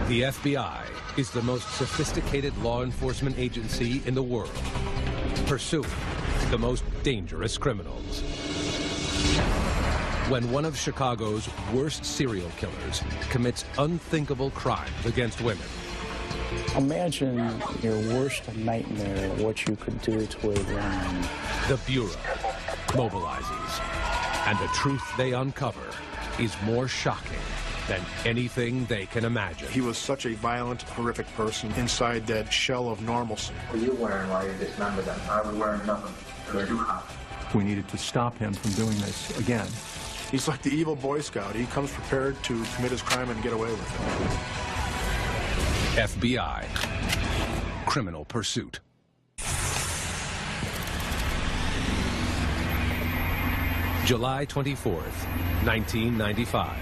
The FBI is the most sophisticated law enforcement agency in the world, pursuing the most dangerous criminals. When one of Chicago's worst serial killers commits unthinkable crimes against women. Imagine your worst nightmare, what you could do to a woman. The Bureau mobilizes, and the truth they uncover is more shocking than anything they can imagine. He was such a violent, horrific person inside that shell of normalcy. What are you wearing while you dismember them? I was wearing nothing. They're too hot. We needed to stop him from doing this again. He's like the evil Boy Scout. He comes prepared to commit his crime and get away with it. FBI. Criminal Pursuit. July 24th, 1995.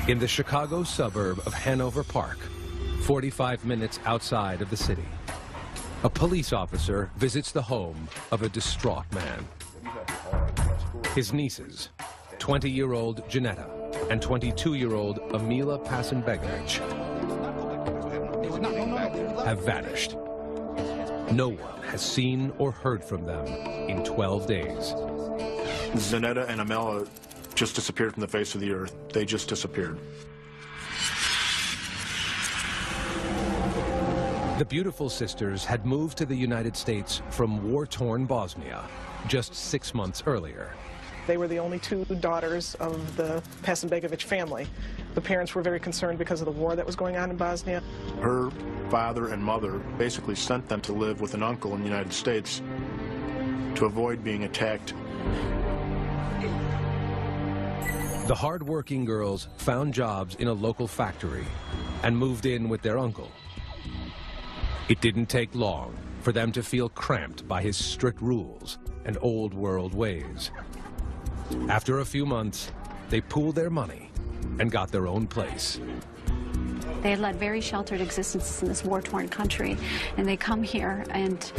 In the Chicago suburb of Hanover Park, 45 minutes outside of the city, a police officer visits the home of a distraught man. His nieces, 20-year-old Janetta and 22-year-old Amila Pasenbegovic, have vanished. No one has seen or heard from them in 12 days. Zanetta and Amela just disappeared from the face of the earth. They just disappeared. The Beautiful Sisters had moved to the United States from war-torn Bosnia just 6 months earlier. They were the only two daughters of the Pasenbegovic family. The parents were very concerned because of the war that was going on in Bosnia. Her father and mother basically sent them to live with an uncle in the United States to avoid being attacked. The hard-working girls found jobs in a local factory and moved in with their uncle. It didn't take long for them to feel cramped by his strict rules and old-world ways. After a few months, they pooled their money and got their own place. They had led very sheltered existences in this war-torn country, and they come here and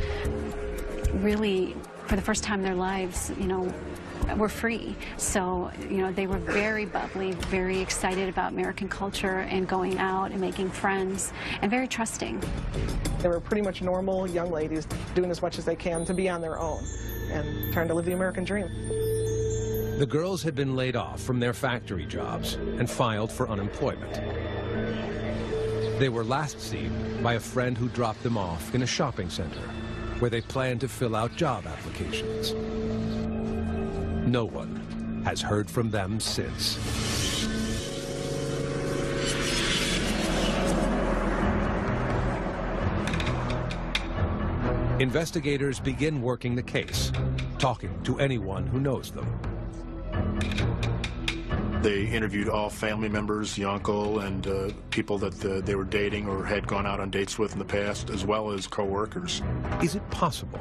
really, for the first time in their lives, were free. So, they were very bubbly, very excited about American culture and going out and making friends, and very trusting. They were pretty much normal young ladies doing as much as they can to be on their own and trying to live the American dream. The girls had been laid off from their factory jobs and filed for unemployment. They were last seen by a friend who dropped them off in a shopping center where they planned to fill out job applications. No one has heard from them since. Investigators begin working the case, talking to anyone who knows them. They interviewed all family members, the uncle, and people that they were dating or had gone out on dates with in the past, as well as co-workers. Is it possible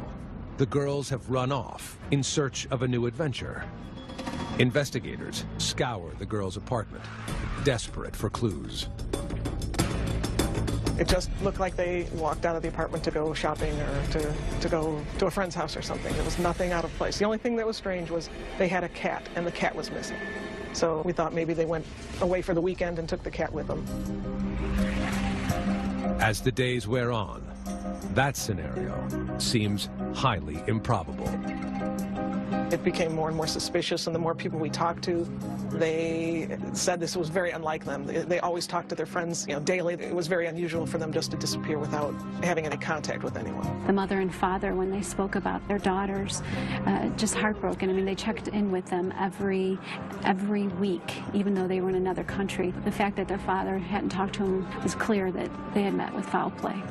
the girls have run off in search of a new adventure? Investigators scour the girls' apartment, desperate for clues. It just looked like they walked out of the apartment to go shopping or to go to a friend's house or something. There was nothing out of place. The only thing that was strange was they had a cat, and the cat was missing. So we thought maybe they went away for the weekend and took the cat with them. As the days wear on, that scenario seems highly improbable. It became more and more suspicious, and the more people we talked to, they said this was very unlike them. They always talked to their friends, daily. It was very unusual for them just to disappear without having any contact with anyone. The mother and father, when they spoke about their daughters, just heartbroken. I mean, they checked in with them every week, even though they were in another country. The fact that their father hadn't talked to them was clear that they had met with foul play.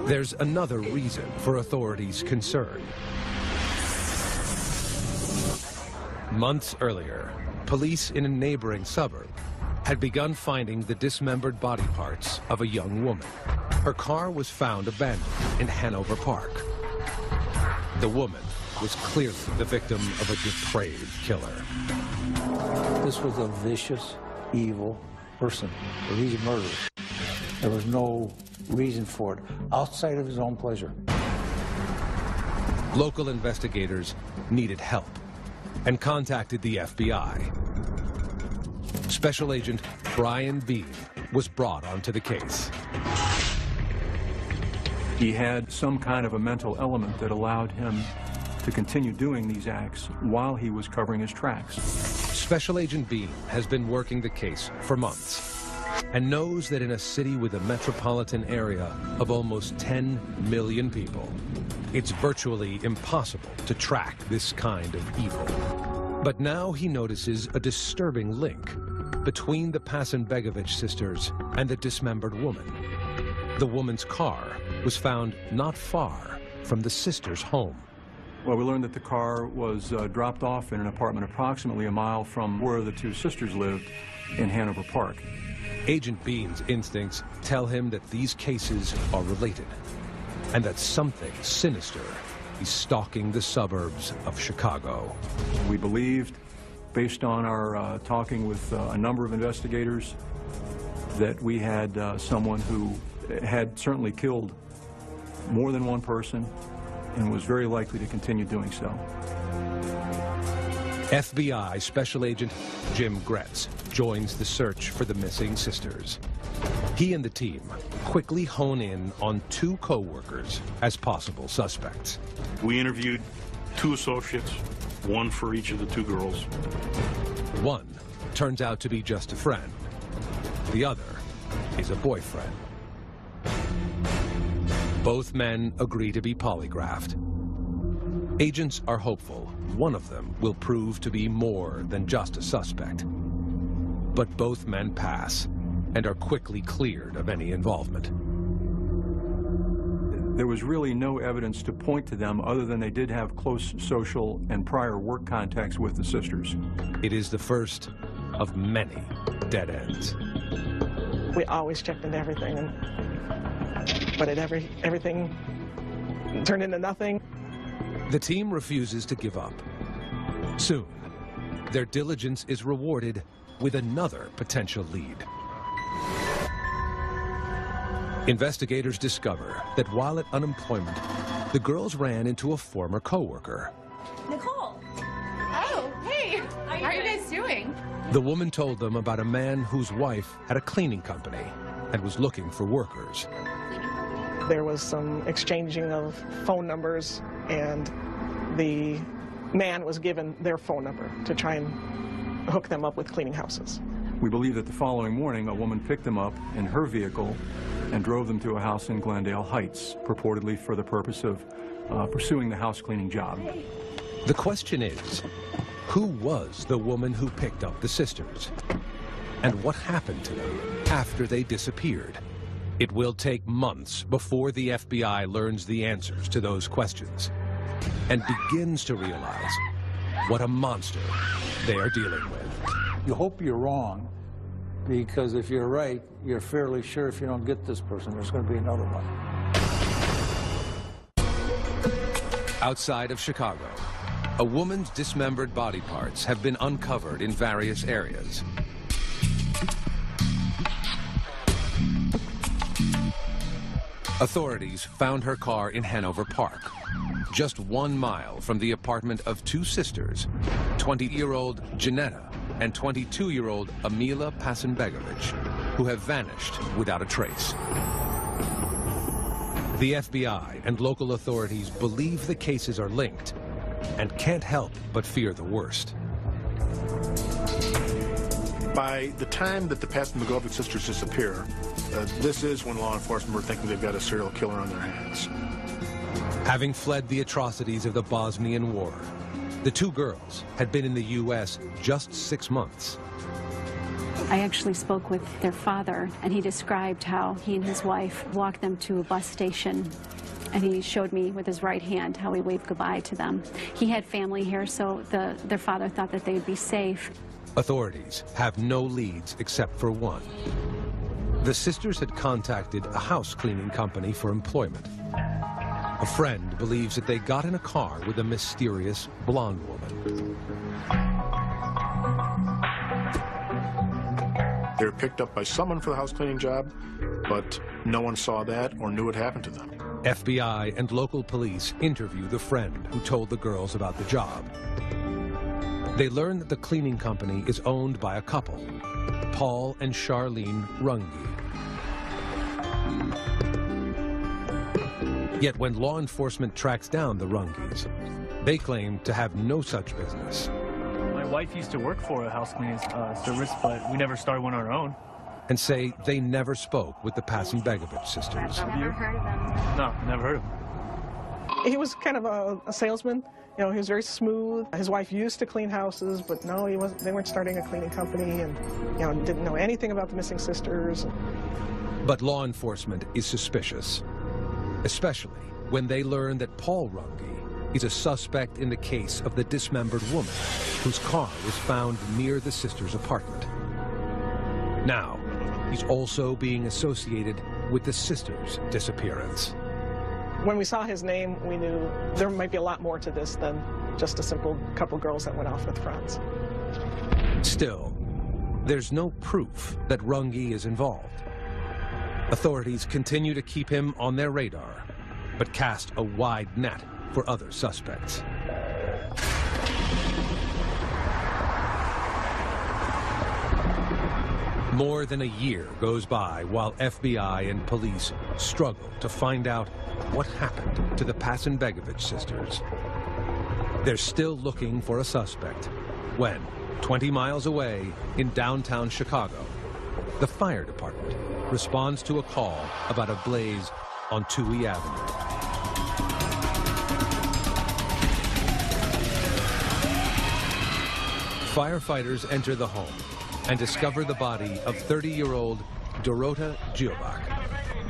There's another reason for authorities' concern. Months earlier, police in a neighboring suburb had begun finding the dismembered body parts of a young woman. Her car was found abandoned in Hanover Park. The woman was clearly the victim of a depraved killer. This was a vicious, evil person. He's a murderer. There was no reason for it outside of his own pleasure. Local investigators needed help and contacted the FBI. Special Agent Brian Bean was brought onto the case. He had some kind of a mental element that allowed him to continue doing these acts while he was covering his tracks. Special Agent Bean has been working the case for months and knows that in a city with a metropolitan area of almost 10 million people, it's virtually impossible to track this kind of evil. But now he notices a disturbing link between the Pasenbegovich sisters and the dismembered woman. The woman's car was found not far from the sisters' home. Well, we learned that the car was dropped off in an apartment approximately a mile from where the two sisters lived in Hanover Park. Agent Bean's instincts tell him that these cases are related and that something sinister is stalking the suburbs of Chicago. We believed, based on our talking with a number of investigators, that we had someone who had certainly killed more than one person and was very likely to continue doing so. FBI Special Agent Jim Gretz joins the search for the missing sisters. He and the team quickly hone in on two co-workers as possible suspects. We interviewed 2 associates, 1 for each of the 2 girls. One turns out to be just a friend. The other is a boyfriend. Both men agree to be polygraphed. Agents are hopeful one of them will prove to be more than just a suspect. But both men pass and are quickly cleared of any involvement. There was really no evidence to point to them other than they did have close social and prior work contacts with the sisters. It is the first of many dead ends. We always checked into everything, but everything turned into nothing. The team refuses to give up. Soon, their diligence is rewarded with another potential lead. Investigators discover that while at unemployment, the girls ran into a former coworker. Nicole! Oh, hey! How are you guys doing? The woman told them about a man whose wife had a cleaning company and was looking for workers. There was some exchanging of phone numbers, and the man was given their phone number to try and hook them up with cleaning houses. We believe that the following morning, a woman picked them up in her vehicle and drove them to a house in Glendale Heights, purportedly for the purpose of pursuing the house cleaning job. The question is, who was the woman who picked up the sisters? And what happened to them after they disappeared? It will take months before the FBI learns the answers to those questions and begins to realize what a monster they are dealing with. You hope you're wrong, because if you're right, you're fairly sure if you don't get this person, there's going to be another one. Outside of Chicago, a woman's dismembered body parts have been uncovered in various areas. Authorities found her car in Hanover Park, just 1 mile from the apartment of 2 sisters, 20-year-old Janetta and 22-year-old Amila Pasenbegovich, who have vanished without a trace. The FBI and local authorities believe the cases are linked and can't help but fear the worst. By the time that the Pasenbegovich sisters disappear, this is when law enforcement were thinking they've got a serial killer on their hands. Having fled the atrocities of the Bosnian War, the 2 girls had been in the U.S. just 6 months. I actually spoke with their father, and he described how he and his wife walked them to a bus station, and he showed me with his right hand how he waved goodbye to them. He had family here, so their father thought that they'd be safe. Authorities have no leads except for one. The sisters had contacted a house cleaning company for employment. A friend believes that they got in a car with a mysterious blonde woman. They were picked up by someone for the house cleaning job, but no one saw that or knew what happened to them. FBI and local police interview the friend who told the girls about the job. They learn that the cleaning company is owned by a couple Paul and Charlene Runge. Yet when law enforcement tracks down the Runges, they claim to have no such business. My wife used to work for a house cleaning service, but we never started one on our own. And say they never spoke with the Pasenbegovich sisters. I've never heard of them. No, never heard of him. He was kind of a salesman. You know, he was very smooth. His wife used to clean houses, but no, he wasn't. They weren't starting a cleaning company, and didn't know anything about the missing sisters. But law enforcement is suspicious, especially when they learn that Paul Runge is a suspect in the case of the dismembered woman whose car was found near the sisters' apartment. Now, he's also being associated with the sisters' disappearance. When we saw his name, we knew there might be a lot more to this than just a simple couple girls that went off with friends. Still, there's no proof that Runge is involved. Authorities continue to keep him on their radar, but cast a wide net for other suspects. More than a year goes by while FBI and police struggle to find out what happened to the Pasenbegovich sisters. They're still looking for a suspect when, 20 miles away in downtown Chicago, the fire department responds to a call about a blaze on Touhy Avenue. Firefighters enter the home and discover the body of 30-year-old Dorota Giobach,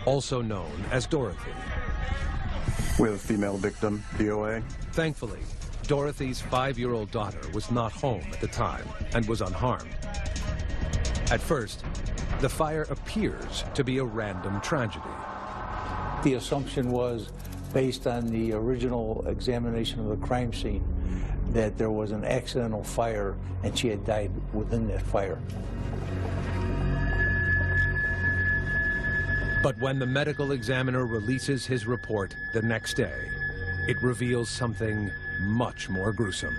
also known as Dorothy. We have a female victim, DOA. Thankfully, Dorothy's 5-year-old daughter was not home at the time and was unharmed. At first, the fire appears to be a random tragedy. The assumption was, based on the original examination of the crime scene, that there was an accidental fire and she had died within that fire. But when the medical examiner releases his report the next day, it reveals something much more gruesome.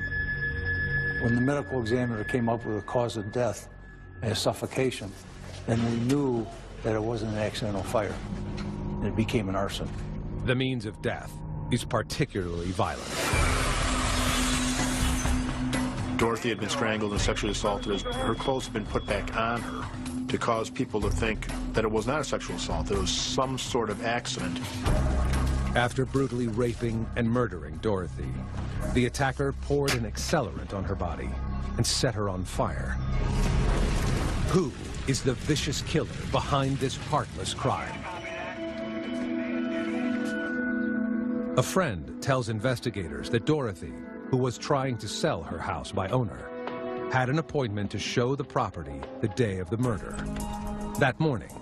When the medical examiner came up with a cause of death as suffocation, then we knew that it wasn't an accidental fire. It became an arson. The means of death is particularly violent. Dorothy had been strangled and sexually assaulted. Her clothes had been put back on her to cause people to think that it was not a sexual assault, that it was some sort of accident. After brutally raping and murdering Dorothy, the attacker poured an accelerant on her body and set her on fire. Who is the vicious killer behind this heartless crime? A friend tells investigators that Dorothy, who was trying to sell her house by owner, had an appointment to show the property the day of the murder. That morning,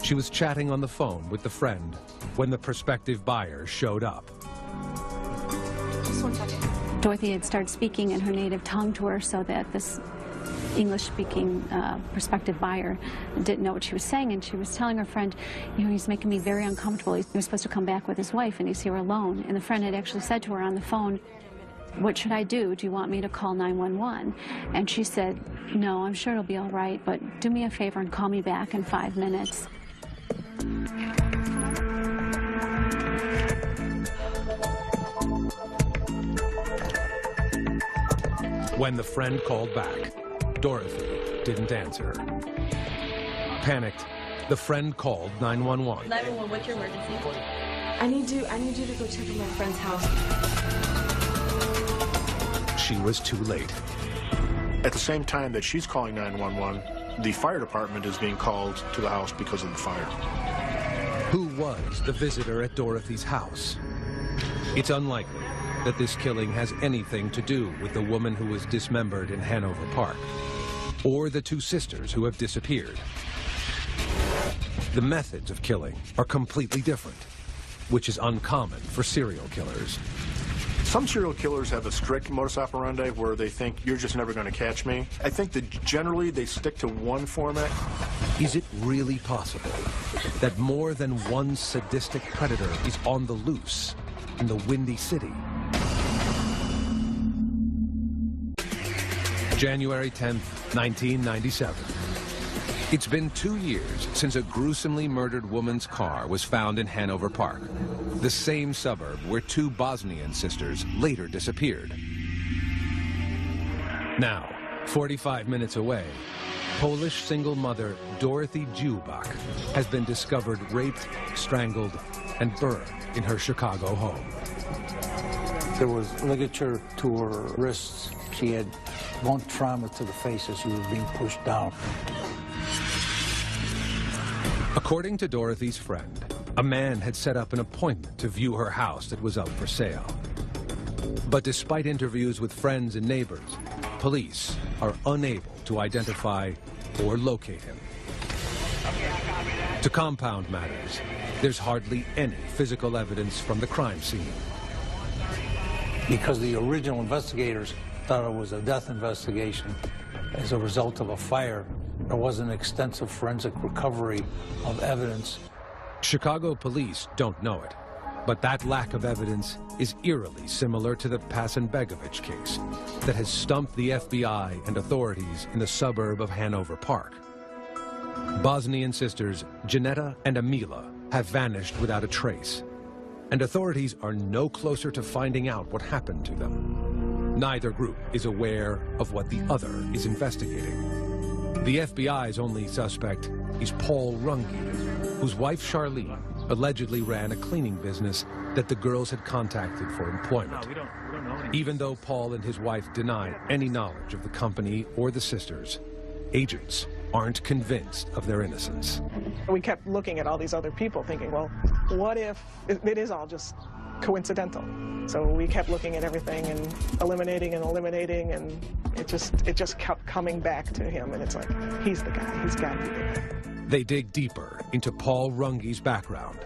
she was chatting on the phone with the friend when the prospective buyer showed up. Just 1 second. Dorothy had started speaking in her native tongue to her so that this English-speaking prospective buyer didn't know what she was saying, and she was telling her friend, he's making me very uncomfortable. He was supposed to come back with his wife, and he's here alone. And the friend had actually said to her on the phone, what should I do? Do you want me to call 911? And she said, no, I'm sure it'll be all right, but do me a favor and call me back in 5 minutes. When the friend called back, Dorothy didn't answer. Panicked, the friend called 911. 911, what's your emergency? I need you to go check on my friend's house. She was too late. At the same time that she's calling 911, the fire department is being called to the house because of the fire. Who was the visitor at Dorothy's house? It's unlikely that this killing has anything to do with the woman who was dismembered in Hanover Park, or the two sisters who have disappeared. The methods of killing are completely different, which is uncommon for serial killers. Some serial killers have a strict modus operandi where they think you're just never going to catch me. I think that generally they stick to one format. Is it really possible that more than one sadistic predator is on the loose in the Windy City? January 10th, 1997. It's been 2 years since a gruesomely murdered woman's car was found in Hanover Park, the same suburb where 2 Bosnian sisters later disappeared. Now, 45 minutes away, Polish single mother Dorothy Dziubak has been discovered raped, strangled, and burned in her Chicago home. There was ligature to her wrists. She had blunt trauma to the face as she was being pushed down. According to Dorothy's friend, a man had set up an appointment to view her house that was up for sale. But despite interviews with friends and neighbors, police are unable to identify or locate him. To compound matters, there's hardly any physical evidence from the crime scene. Because the original investigators thought it was a death investigation as a result of a fire, there wasn't extensive forensic recovery of evidence. Chicago police don't know it, but that lack of evidence is eerily similar to the Pasenbegovic case that has stumped the FBI and authorities in the suburb of Hanover Park. Bosnian sisters Janetta and Amila have vanished without a trace, and authorities are no closer to finding out what happened to them. Neither group is aware of what the other is investigating. The FBI's only suspect is Paul Runge, whose wife Charlene allegedly ran a cleaning business that the girls had contacted for employment. We don't know anything. Even though Paul and his wife deny any knowledge of the company or the sisters, agents aren't convinced of their innocence. We kept looking at all these other people thinking, well, what if it is all just coincidental? So we kept looking at everything and eliminating, and it just kept coming back to him, and it's like, he's the guy, he's got to be the guy. They dig deeper into Paul Runge's background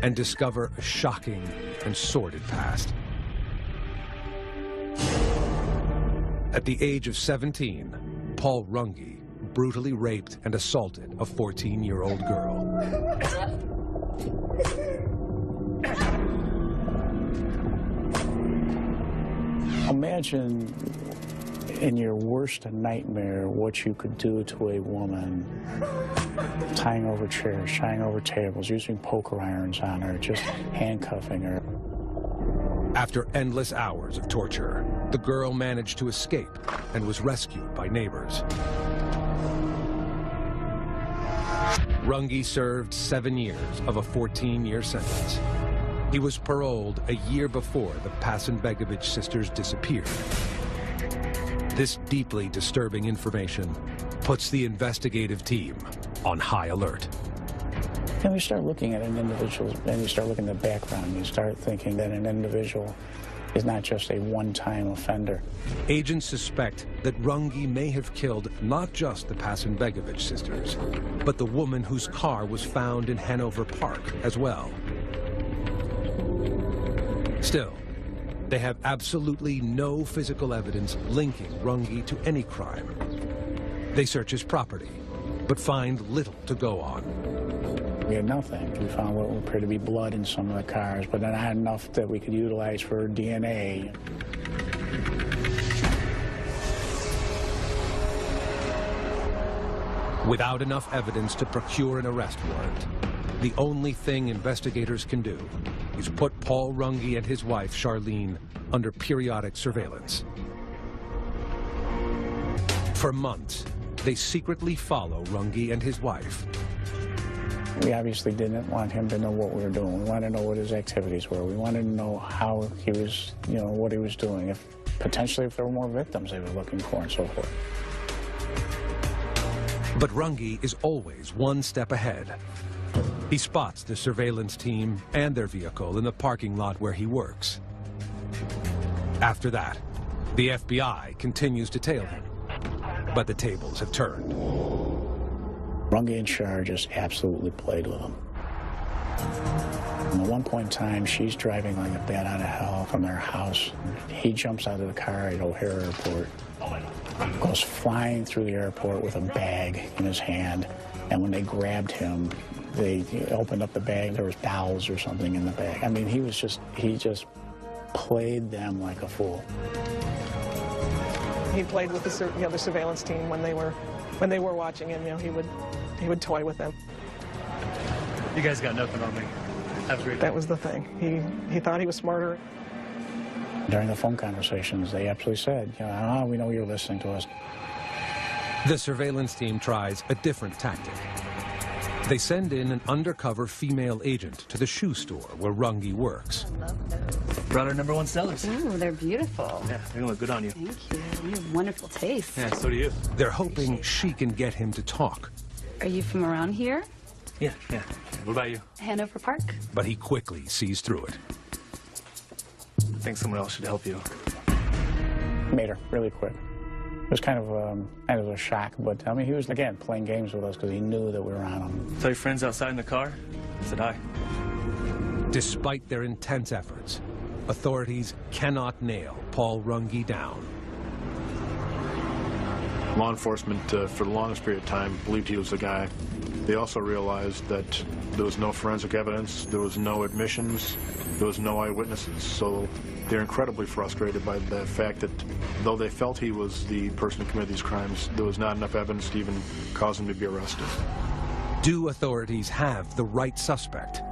and discover a shocking and sordid past. At the age of 17, Paul Runge brutally raped and assaulted a 14-year-old girl. Imagine in your worst nightmare what you could do to a woman, tying over chairs, tying over tables, using poker irons on her, just handcuffing her. After endless hours of torture, the girl managed to escape and was rescued by neighbors. Runge served 7 years of a 14-year sentence. He was paroled a year before the Pasenbegovic sisters disappeared. This deeply disturbing information puts the investigative team on high alert. And we start looking at an individual, and you start looking at the background, and you start thinking that an individual is not just a one-time offender. Agents suspect that Runge may have killed not just the Pasenbegovic sisters, but the woman whose car was found in Hanover Park as well. Still, they have absolutely no physical evidence linking Runge to any crime. They search his property, but find little to go on. We had nothing. We found what appeared to be blood in some of the cars, but not enough that we could utilize for DNA. Without enough evidence to procure an arrest warrant, the only thing investigators can do is put Paul Runge and his wife, Charlene, under periodic surveillance. For months, they secretly follow Runge and his wife. We obviously didn't want him to know what we were doing. We wanted to know what his activities were. We wanted to know how he was, what he was doing. Potentially if there were more victims they were looking for and so forth. But Runge is always one step ahead. He spots the surveillance team and their vehicle in the parking lot where he works. After that, the FBI continues to tail him, but the tables have turned. Runge in charge just absolutely played with him. And at one point in time, she's driving like a bat out of hell from their house. He jumps out of the car at O'Hare Airport, goes flying through the airport with a bag in his hand, and when they grabbed him, they opened up the bag, there was dolls or something in the bag. I mean, he just played them like a fool. He played with the surveillance team when they were watching him. He would He would toy with them. You guys got nothing on me. Have a great day. That was the thing. He thought he was smarter. During the phone conversations, they absolutely said, we know you're listening to us. The surveillance team tries a different tactic. They send in an undercover female agent to the shoe store where Runge works. Brought our #1 sellers. Ooh, they're beautiful. Yeah, they're gonna look good on you. Thank you. You have wonderful taste. Yeah, so do you. They're hoping she can get him to talk. Are you from around here? Yeah. What about you? Hanover Park? But he quickly sees through it. I think someone else should help you. Made her really quick. It was kind of a shock, but I mean, he was, again, playing games with us because he knew that we were on him. Tell your friends outside in the car. I said hi. Despite their intense efforts, authorities cannot nail Paul Runge down. Law enforcement, for the longest period of time, believed he was the guy. They also realized that there was no forensic evidence, there was no admissions, there was no eyewitnesses. So they're incredibly frustrated by the fact that though they felt he was the person who committed these crimes, there was not enough evidence to even cause him to be arrested. Do authorities have the right suspect?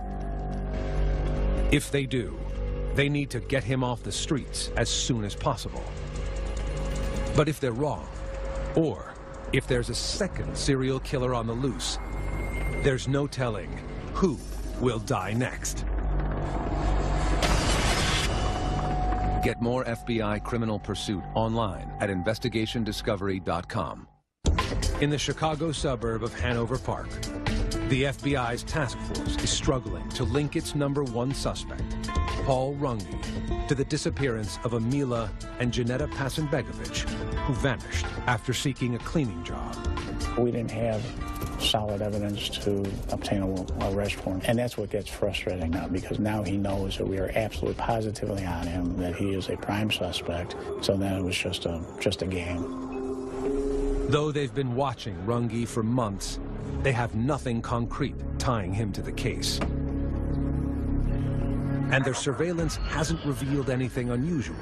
If they do, they need to get him off the streets as soon as possible. But if they're wrong, or if there's a second serial killer on the loose, there's no telling who will die next. Get more FBI Criminal Pursuit online at investigationdiscovery.com. In the Chicago suburb of Hanover Park, the FBI's task force is struggling to link its #1 suspect, Paul Runge, to the disappearance of Amila and Janetta Pasenbegovic, who vanished after seeking a cleaning job. We didn't have solid evidence to obtain an arrest warrant, and that's what gets frustrating now, because now he knows that we are absolutely positively on him, that he is a prime suspect, so then it was just a game. Though they've been watching Runge for months, they have nothing concrete tying him to the case. And their surveillance hasn't revealed anything unusual.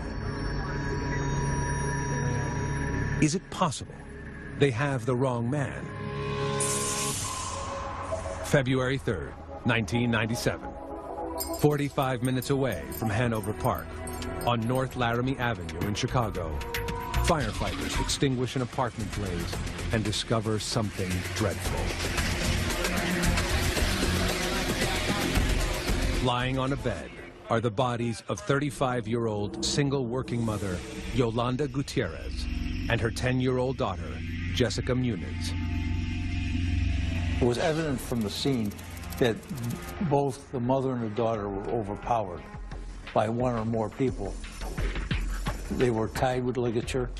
Is it possible they have the wrong man? February 3rd, 1997. 45 minutes away from Hanover Park, on North Laramie Avenue in Chicago, firefighters extinguish an apartment blaze and discover something dreadful. Lying on a bed are the bodies of 35-year-old single working mother Yolanda Gutierrez and her 10-year-old daughter, Jessica Muniz. It was evident from the scene that both the mother and the daughter were overpowered by one or more people. They were tied with ligature,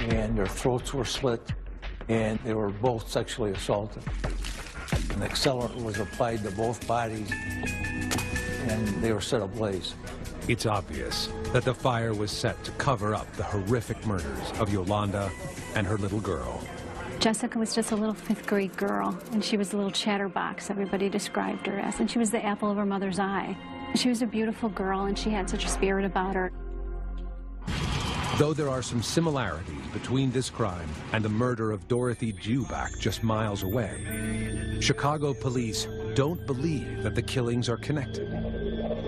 and their throats were slit, and they were both sexually assaulted. An accelerant was applied to both bodies, and they were set ablaze. It's obvious that the fire was set to cover up the horrific murders of Yolanda and her little girl. Jessica was just a little 5th-grade girl, and she was a little chatterbox, everybody described her as, and she was the apple of her mother's eye. She was a beautiful girl, and she had such a spirit about her. Though there are some similarities between this crime and the murder of Dorothy Jubak just miles away, Chicago police don't believe that the killings are connected.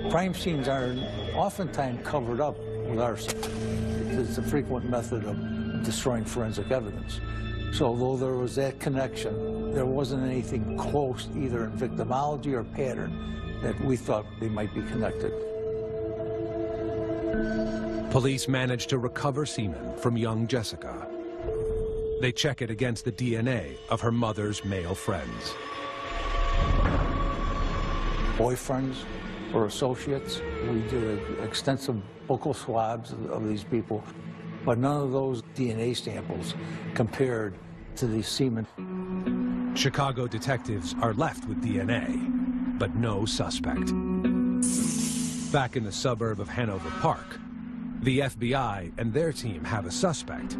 Crime scenes are oftentimes covered up with arson. It's a frequent method of destroying forensic evidence. So although there was that connection, there wasn't anything close, either in victimology or pattern, that we thought they might be connected. Police managed to recover semen from young Jessica. They check it against the DNA of her mother's male friends. Boyfriends or associates. We did extensive buccal swabs of these people, but none of those DNA samples compared to the semen. Chicago detectives are left with DNA, but no suspect. Back in the suburb of Hanover Park, the FBI and their team have a suspect,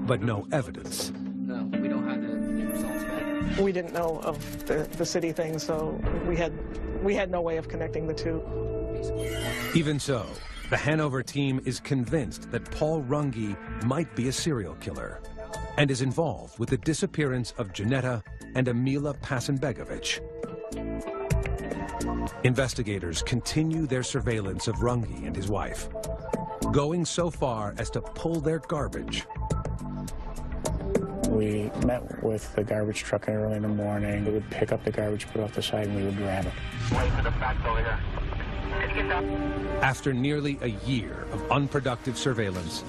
but no evidence. No, we don't have the results back. We didn't know of the city thing, so we had no way of connecting the two. Even so, the Hanover team is convinced that Paul Runge might be a serial killer. and is involved with the disappearance of Janetta and Emila Pasenbegovic. Investigators continue their surveillance of Runge and his wife, going so far as to pull their garbage. We met with the garbage truck early in the morning. We would pick up the garbage, put it off the side, and we would grab it. Wait for the facts over here. After nearly a year of unproductive surveillance,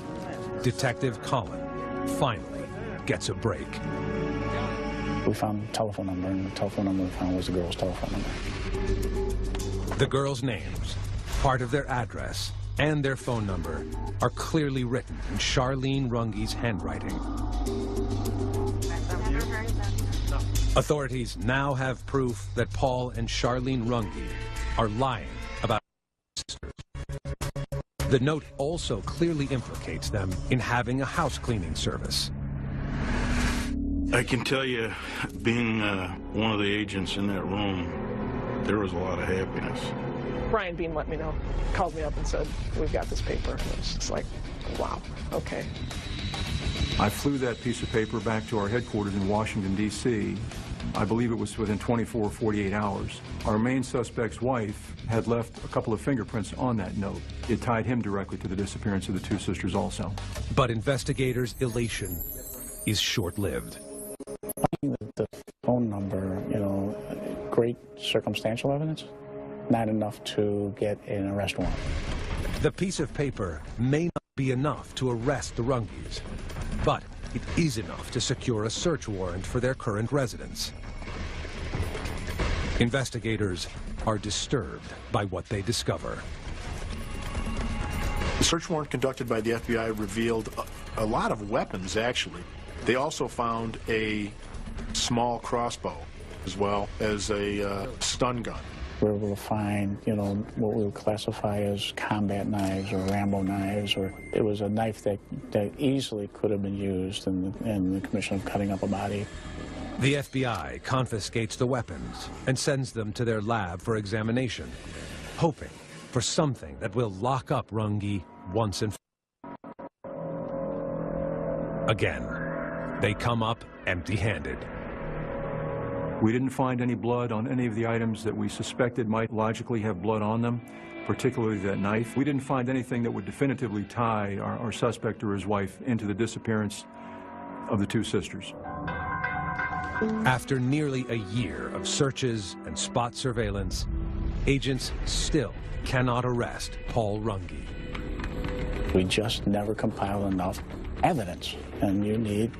Detective Colin finally gets a break. We found a telephone number, and the telephone number we found was the girl's telephone number. The girls' names, part of their address, and their phone number are clearly written in Charlene Runge's handwriting. Authorities now have proof that Paul and Charlene Runge are lying about sisters. The note also clearly implicates them in having a house cleaning service. I can tell you, being one of the agents in that room, there was a lot of happiness. Brian Bean let me know, called me up and said, we've got this paper. And it was just like, wow, okay. I flew that piece of paper back to our headquarters in Washington, D.C. I believe it was within 24 or 48 hours. Our main suspect's wife had left a couple of fingerprints on that note. It tied him directly to the disappearance of the two sisters also. But investigators' elation is short-lived. The phone number, you know, great circumstantial evidence, not enough to get an arrest warrant. The piece of paper may not be enough to arrest the Runges, but it is enough to secure a search warrant for their current residence. Investigators are disturbed by what they discover. The search warrant conducted by the FBI revealed a lot of weapons, actually. They also found a small crossbow, as well as a stun gun. We were able to find, you know, what we would classify as combat knives or Rambo knives, or it was a knife that easily could have been used in the commission of cutting up a body. The FBI confiscates the weapons and sends them to their lab for examination, hoping for something that will lock up Runge once and for all. Again, they come up empty-handed. We didn't find any blood on any of the items that we suspected might logically have blood on them, particularly that knife. We didn't find anything that would definitively tie our suspect or his wife into the disappearance of the two sisters. After nearly a year of searches and spot surveillance, agents still cannot arrest Paul Runge. We just never compiled enough evidence, and you need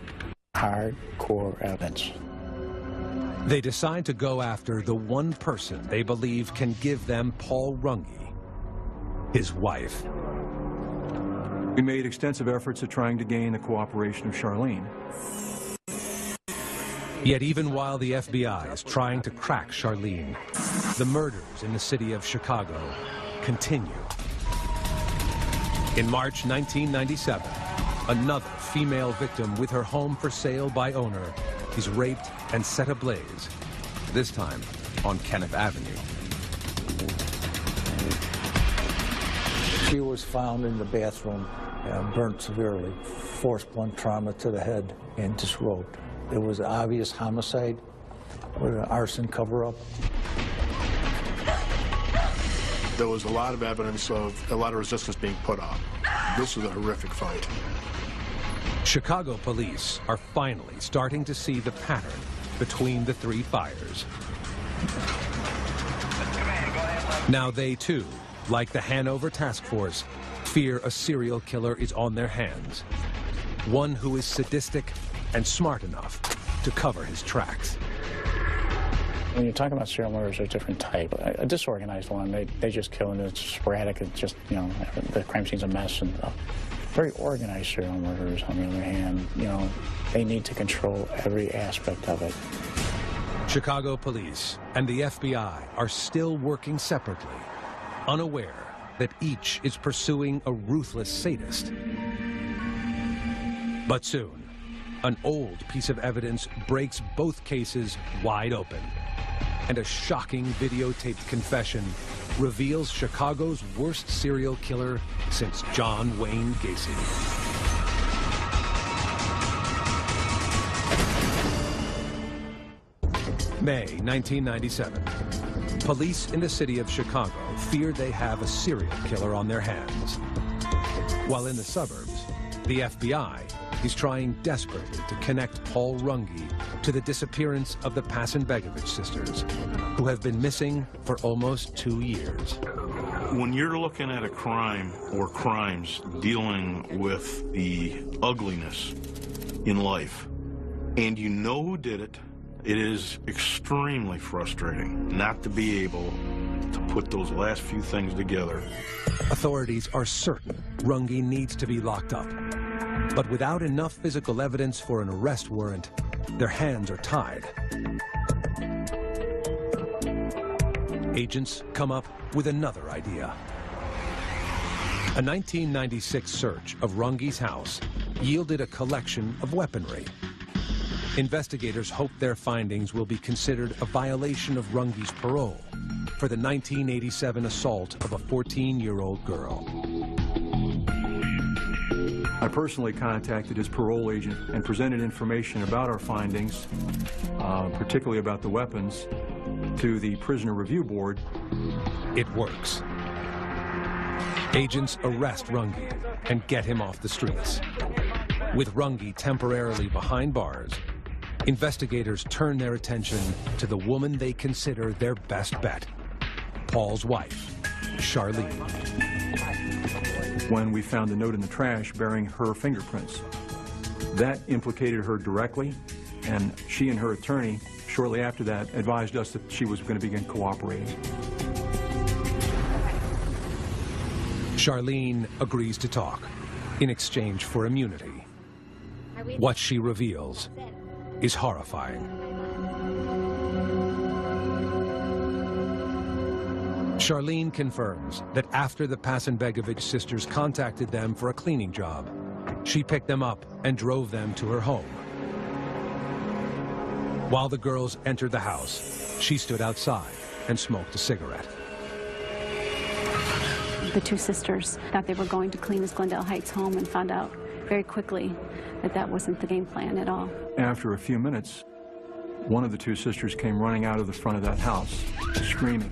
hardcore evidence. They decide to go after the one person they believe can give them Paul Runge, his wife. We made extensive efforts at trying to gain the cooperation of Charlene. Yet even while the FBI is trying to crack Charlene, the murders in the city of Chicago continue. In March 1997, another female victim with her home for sale by owner is raped and set ablaze, this time on Kenneth Avenue. She was found in the bathroom, burnt severely, forced blunt trauma to the head and disrobed. It was an obvious homicide with an arson cover-up. There was a lot of evidence of a lot of resistance being put up. This was a horrific fight. Chicago police are finally starting to see the pattern between the three fires. Now they too, like the Hanover Task Force, fear a serial killer is on their hands. One who is sadistic and smart enough to cover his tracks. When you talk about serial murders, there's a different type. A disorganized one, they just kill and it's sporadic. It's just, you know, the crime scene's a mess and stuff. Very organized serial murderers, on the other hand, you know, they need to control every aspect of it. Chicago police and the FBI are still working separately, unaware that each is pursuing a ruthless sadist. But soon, an old piece of evidence breaks both cases wide open, and a shocking videotaped confession reveals Chicago's worst serial killer since John Wayne Gacy. May 1997. Police in the city of Chicago fear they have a serial killer on their hands. While in the suburbs, the FBI is trying desperately to connect Paul Runge to the disappearance of the Pasenbegovich sisters, who have been missing for almost 2 years. When you're looking at a crime or crimes dealing with the ugliness in life, and you know who did it, it is extremely frustrating not to be able to put those last few things together. Authorities are certain Runge needs to be locked up. But without enough physical evidence for an arrest warrant, their hands are tied. Agents come up with another idea. A 1996 search of Runge's house yielded a collection of weaponry. Investigators hope their findings will be considered a violation of Runge's parole for the 1987 assault of a 14-year-old girl. I personally contacted his parole agent and presented information about our findings, particularly about the weapons, to the Prisoner Review Board. It works. Agents arrest Runge and get him off the streets. With Runge temporarily behind bars, investigators turn their attention to the woman they consider their best bet, Paul's wife, Charlene. When we found the note in the trash bearing her fingerprints, that implicated her directly, and she and her attorney, shortly after that, advised us that she was going to begin cooperating. Charlene agrees to talk in exchange for immunity. What she reveals is horrifying. Charlene confirms that after the Pasenbegovich sisters contacted them for a cleaning job, she picked them up and drove them to her home. While the girls entered the house, she stood outside and smoked a cigarette. The two sisters thought they were going to clean his Glendale Heights home and found out very quickly that that wasn't the game plan at all. After a few minutes, one of the two sisters came running out of the front of that house, screaming.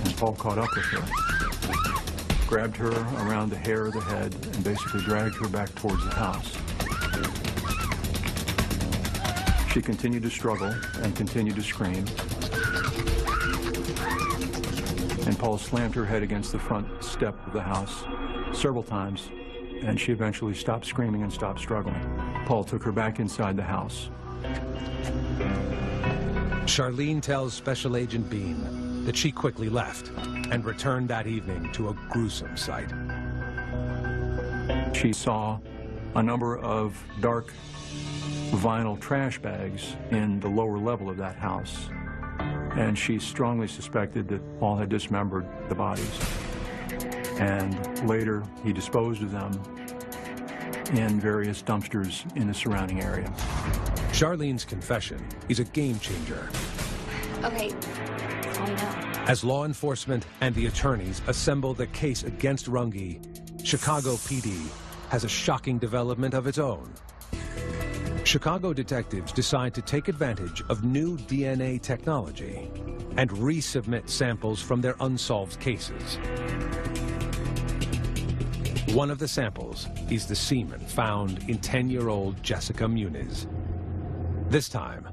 And Paul caught up with her, grabbed her around the hair of the head, and basically dragged her back towards the house. She continued to struggle and continued to scream. And Paul slammed her head against the front step of the house several times, and she eventually stopped screaming and stopped struggling. Paul took her back inside the house. Charlene tells Special Agent Bean that she quickly left and returned that evening to a gruesome sight. She saw a number of dark vinyl trash bags in the lower level of that house, and she strongly suspected that Paul had dismembered the bodies. And later, he disposed of them in various dumpsters in the surrounding area. Charlene's confession is a game changer. Okay. As law enforcement and the attorneys assemble the case against Runge, Chicago PD has a shocking development of its own. Chicago detectives decide to take advantage of new DNA technology and resubmit samples from their unsolved cases. One of the samples is the semen found in 10-year-old Jessica Muniz. This time,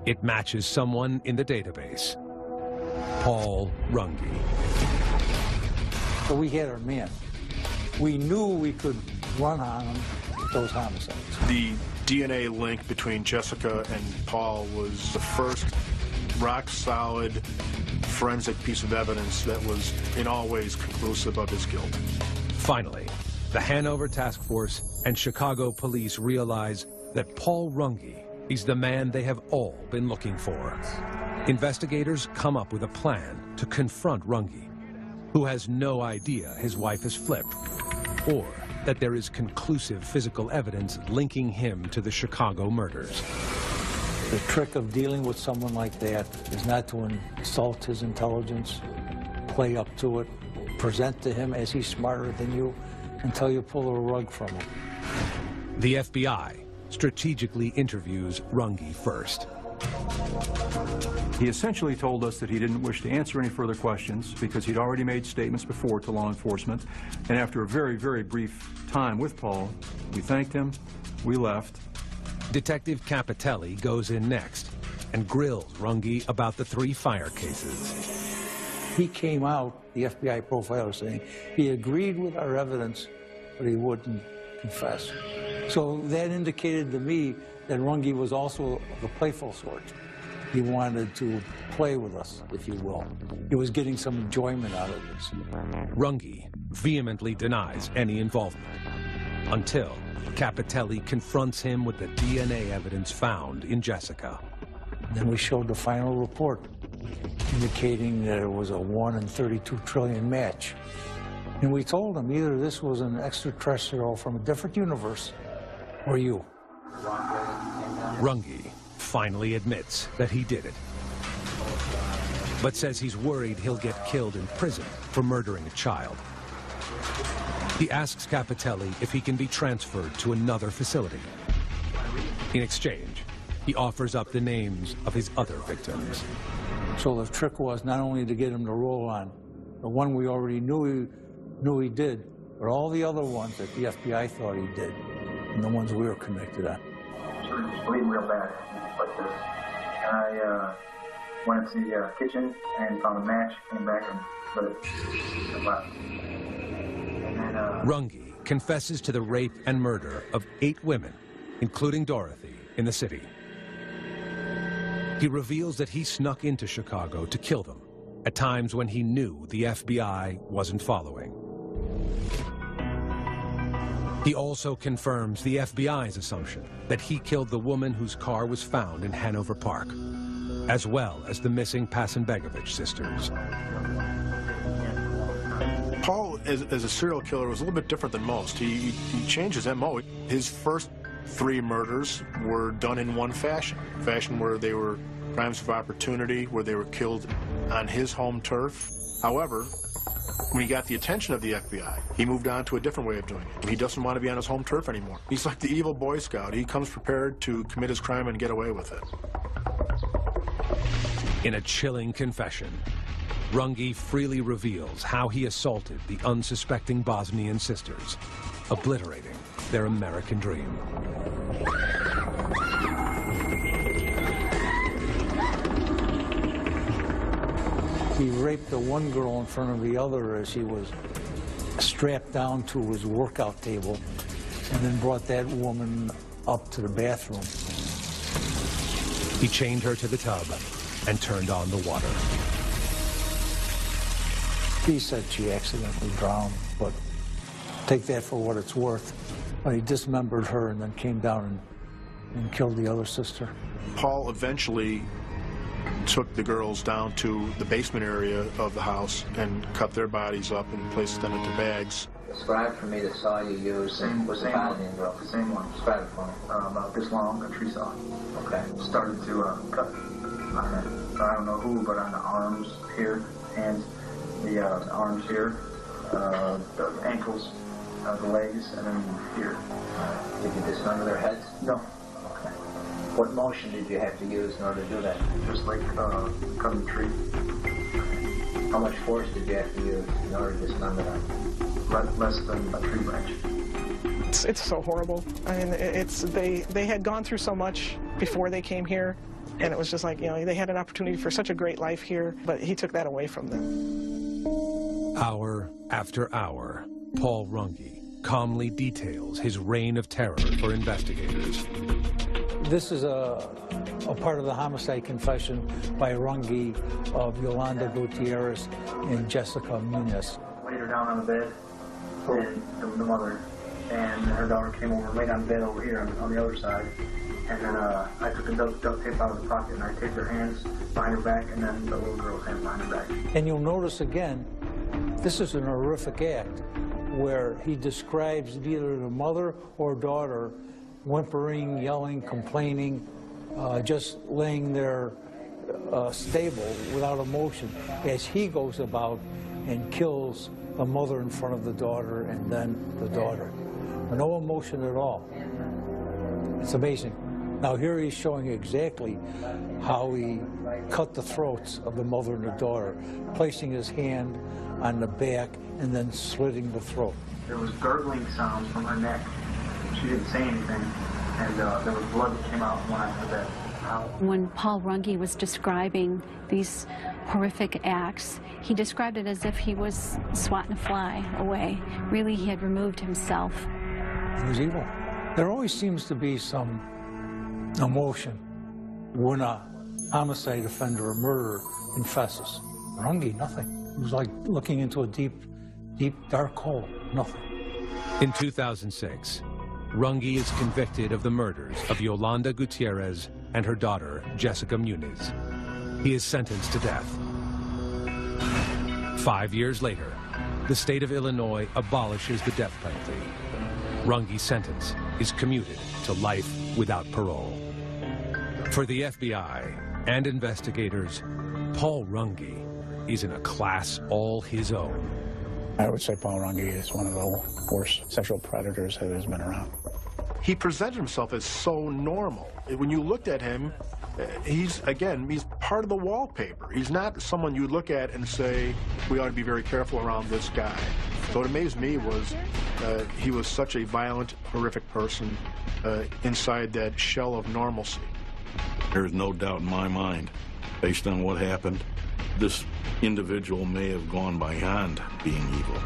it matches someone in the database, Paul Runge. So we had our man. We knew we could run on him with those homicides. The DNA link between Jessica and Paul was the first rock-solid forensic piece of evidence that was in all ways conclusive of his guilt. Finally, the Hanover Task Force and Chicago police realize that Paul Runge is the man they have all been looking for. Investigators come up with a plan to confront Runge, who has no idea his wife has flipped, or that there is conclusive physical evidence linking him to the Chicago murders. The trick of dealing with someone like that is not to insult his intelligence, play up to it, present to him as he's smarter than you, until you pull a rug from him. The FBI strategically interviews Runge first. He essentially told us that he didn't wish to answer any further questions because he'd already made statements before to law enforcement. And after a very, very brief time with Paul, we thanked him, we left. Detective Capitelli goes in next and grills Runge about the 3 fire cases. He came out, the FBI profiler, saying he agreed with our evidence, but he wouldn't confess. So that indicated to me that Runge was also the playful sort. He wanted to play with us, if you will. He was getting some enjoyment out of this. Runge vehemently denies any involvement until Capitelli confronts him with the DNA evidence found in Jessica. Then we showed the final report indicating that it was a 1 in 32 trillion match. And we told him either this was an extraterrestrial from a different universe or you. Runge finally admits that he did it, but says he's worried he'll get killed in prison for murdering a child. He asks Capitelli if he can be transferred to another facility. In exchange, he offers up the names of his other victims. So the trick was not only to get him to roll on the one we already knew he did, but all the other ones that the FBI thought he did, and the ones we were convicted on. She was bleeding real bad, like this. And I went to the kitchen and found a match, came back and lit it and left. And then, Runge confesses to the rape and murder of 8 women, including Dorothy, in the city. He reveals that he snuck into Chicago to kill them, at times when he knew the FBI wasn't following. He also confirms the FBI's assumption that he killed the woman whose car was found in Hanover Park, as well as the missing Pasenbegovich sisters. Paul, as a serial killer, was a little bit different than most. He changed his MO. His first 3 murders were done in one fashion where they were crimes of opportunity, where they were killed on his home turf. However, when he got the attention of the FBI, he moved on to a different way of doing it. He doesn't want to be on his home turf anymore. He's like the evil Boy Scout. He comes prepared to commit his crime and get away with it. In a chilling confession, Runge freely reveals how he assaulted the unsuspecting Bosnian sisters, obliterating their American dream. He raped the one girl in front of the other as he was strapped down to his workout table, and then brought that woman up to the bathroom. He chained her to the tub and turned on the water. He said she accidentally drowned, but take that for what it's worth. But he dismembered her and then came down and killed the other sister. Paul eventually took the girls down to the basement area of the house and cut their bodies up and placed them into bags. Describe for me the saw you used and was the Bosnian girl. The same one. Describe it for me. About this long, a tree saw. Okay. Started to cut on I don't know who, but on the arms here, hands, the arms here, the ankles, the legs, and then here. Did you dismember their heads? No. Okay. What motion did you have to use in order to do that? Just like cutting a tree. How much force did you have to use in order to dismember them? Less than a tree branch. It's so horrible. I mean, they had gone through so much before they came here, and it was just like, you know, they had an opportunity for such a great life here, but he took that away from them. Hour after hour, Paul Runge calmly details his reign of terror for investigators. This is a part of the homicide confession by Runge of Yolanda Gutierrez and Jessica Munoz. Laid her down on the bed, and the mother and her daughter came over and laid on the bed over here on the other side. And then I took the duct tape out of the pocket and I taped her hands behind her back, and then the little girl's hands behind her back. And you'll notice again, this is an horrific act where he describes neither the mother or daughter whimpering, yelling, complaining, just laying there stable without emotion as he goes about and kills the mother in front of the daughter and then the daughter. No emotion at all. It's amazing. Now here he's showing exactly how he cut the throats of the mother and the daughter, placing his hand on the back and then slitting the throat. There was gurgling sounds from her neck. She didn't say anything, and there was blood that came out when I said that. When Paul Runge was describing these horrific acts, he described it as if he was swatting a fly away. Really, he had removed himself. He was evil. There always seems to be some emotion when a homicide offender or murderer confesses. Runge, nothing. It was like looking into a deep, dark hole. Nothing. In 2006, Runge is convicted of the murders of Yolanda Gutierrez and her daughter, Jessica Muniz. He is sentenced to death. 5 years later, the state of Illinois abolishes the death penalty. Runge's sentence is commuted to life without parole. For the FBI and investigators, Paul Runge is in a class all his own. I would say Paul Runge is one of the worst sexual predators that has been around. He presented himself as so normal. When you looked at him, he's part of the wallpaper. He's not someone you look at and say, we ought to be very careful around this guy. So what amazed me was he was such a violent, horrific person inside that shell of normalcy. There's no doubt in my mind, based on what happened, this individual may have gone beyond being evil.